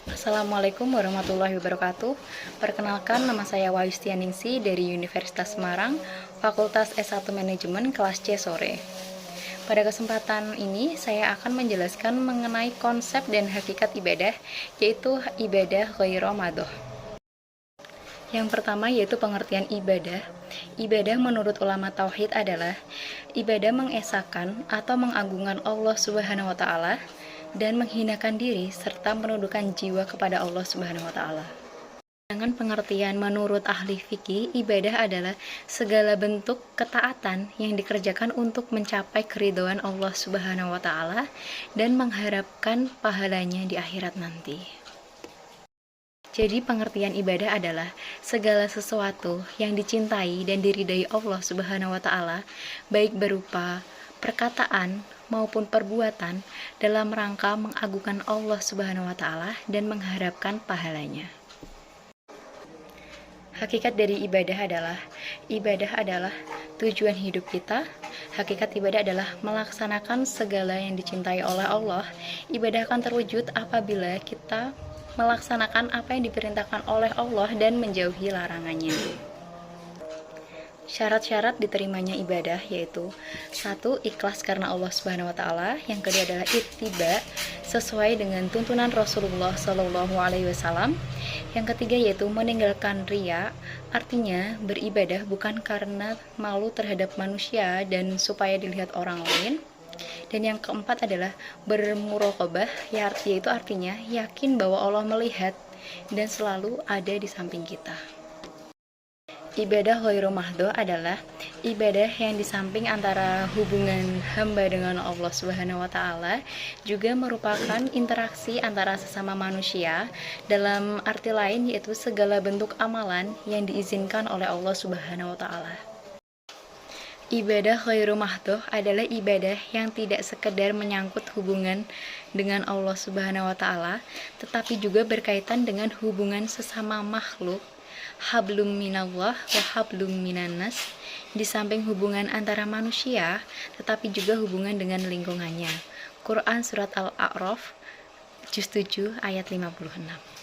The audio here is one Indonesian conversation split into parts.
Assalamualaikum warahmatullahi wabarakatuh. Perkenalkan, nama saya Wahyu dari Universitas Semarang, Fakultas S1 Manajemen, kelas C sore. Pada kesempatan ini, saya akan menjelaskan mengenai konsep dan hakikat ibadah, yaitu ibadah ghairu madhoh. Yang pertama yaitu pengertian ibadah. Ibadah menurut ulama tauhid adalah ibadah mengesahkan atau mengagungkan Allah Subhanahu wa taala dan menghinakan diri serta menundukkan jiwa kepada Allah Subhanahu wa taala. Dengan pengertian menurut ahli fikih, ibadah adalah segala bentuk ketaatan yang dikerjakan untuk mencapai keridhaan Allah Subhanahu wa taala dan mengharapkan pahalanya di akhirat nanti. Jadi pengertian ibadah adalah segala sesuatu yang dicintai dan diridai Allah Subhanahu wa taala, baik berupa perkataan maupun perbuatan dalam rangka mengagungkan Allah Subhanahu wa taala dan mengharapkan pahalanya. Hakikat dari ibadah adalah tujuan hidup kita. Hakikat ibadah adalah melaksanakan segala yang dicintai oleh Allah. Ibadah akan terwujud apabila kita melaksanakan apa yang diperintahkan oleh Allah dan menjauhi larangannya. Syarat-syarat diterimanya ibadah yaitu 1. Ikhlas karena Allah Subhanahu wa taala. Yang kedua adalah ittiba, sesuai dengan tuntunan Rasulullah Shallallahu alaihi wasallam. Yang ketiga yaitu meninggalkan riya, artinya beribadah bukan karena malu terhadap manusia dan supaya dilihat orang lain. Dan yang keempat adalah bermuraqabah, yaitu artinya yakin bahwa Allah melihat dan selalu ada di samping kita. Ibadah ghairu mahdhoh adalah ibadah yang di samping antara hubungan hamba dengan Allah Subhanahu wa taala juga merupakan interaksi antara sesama manusia, dalam arti lain yaitu segala bentuk amalan yang diizinkan oleh Allah Subhanahu wa taala. Ibadah ghairu mahdhoh adalah ibadah yang tidak sekedar menyangkut hubungan dengan Allah Subhanahu wa taala, tetapi juga berkaitan dengan hubungan sesama makhluk, hablum minallah wa hablum minannas, di samping hubungan antara manusia, tetapi juga hubungan dengan lingkungannya. Quran Surat Al-A'raf, Juz 7 ayat 56.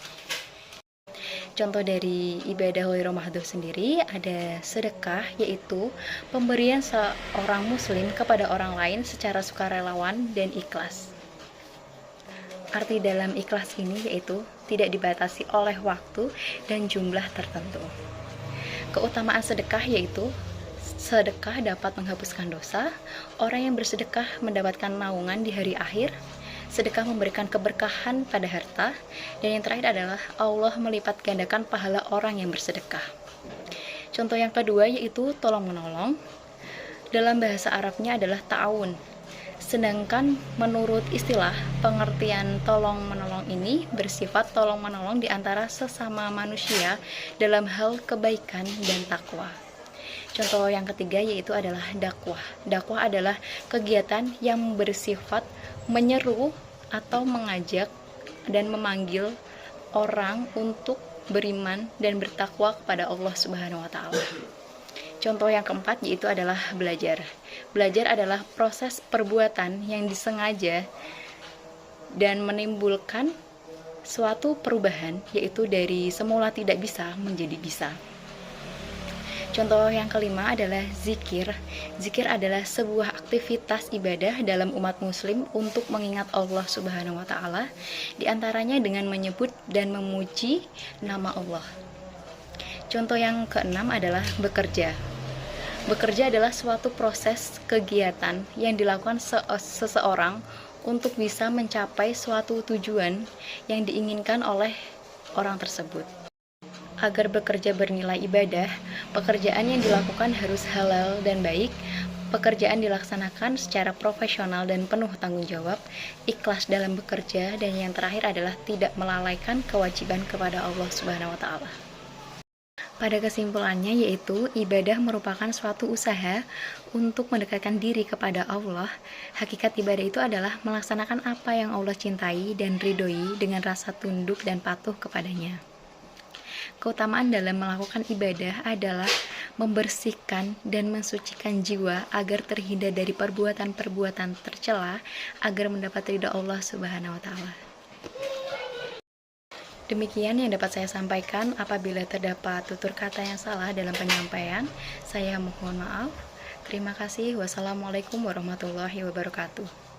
Contoh dari ibadah ghairu mahdhoh sendiri ada sedekah, yaitu pemberian seorang muslim kepada orang lain secara sukarelawan dan ikhlas. Arti dalam ikhlas ini yaitu tidak dibatasi oleh waktu dan jumlah tertentu. Keutamaan sedekah yaitu sedekah dapat menghapuskan dosa, orang yang bersedekah mendapatkan naungan di hari akhir, sedekah memberikan keberkahan pada harta, dan yang terakhir adalah Allah melipat gandakan pahala orang yang bersedekah. Contoh yang kedua yaitu tolong menolong. Dalam bahasa Arabnya adalah ta'awun. Sedangkan menurut istilah, pengertian tolong menolong ini bersifat tolong menolong di antara sesama manusia dalam hal kebaikan dan takwa. Contoh yang ketiga yaitu adalah dakwah. Dakwah adalah kegiatan yang bersifat menyeru atau mengajak dan memanggil orang untuk beriman dan bertakwa kepada Allah Subhanahu wa taala. Contoh yang keempat yaitu adalah belajar. Belajar adalah proses perbuatan yang disengaja dan menimbulkan suatu perubahan, yaitu dari semula tidak bisa menjadi bisa. Contoh yang kelima adalah zikir. Zikir adalah sebuah aktivitas ibadah dalam umat muslim untuk mengingat Allah Subhanahu wa taala, di antaranya dengan menyebut dan memuji nama Allah. Contoh yang keenam adalah bekerja. Bekerja adalah suatu proses kegiatan yang dilakukan seseorang untuk bisa mencapai suatu tujuan yang diinginkan oleh orang tersebut. Agar bekerja bernilai ibadah, pekerjaan yang dilakukan harus halal dan baik, pekerjaan dilaksanakan secara profesional dan penuh tanggung jawab, ikhlas dalam bekerja, dan yang terakhir adalah tidak melalaikan kewajiban kepada Allah Subhanahu wa taala. Pada kesimpulannya yaitu ibadah merupakan suatu usaha untuk mendekatkan diri kepada Allah. Hakikat ibadah itu adalah melaksanakan apa yang Allah cintai dan ridhoi dengan rasa tunduk dan patuh kepadanya. Keutamaan dalam melakukan ibadah adalah membersihkan dan mensucikan jiwa agar terhindar dari perbuatan-perbuatan tercela, agar mendapat ridha Allah Subhanahu wa taala. Demikian yang dapat saya sampaikan. Apabila terdapat tutur kata yang salah dalam penyampaian, saya mohon maaf. Terima kasih. Wassalamualaikum warahmatullahi wabarakatuh.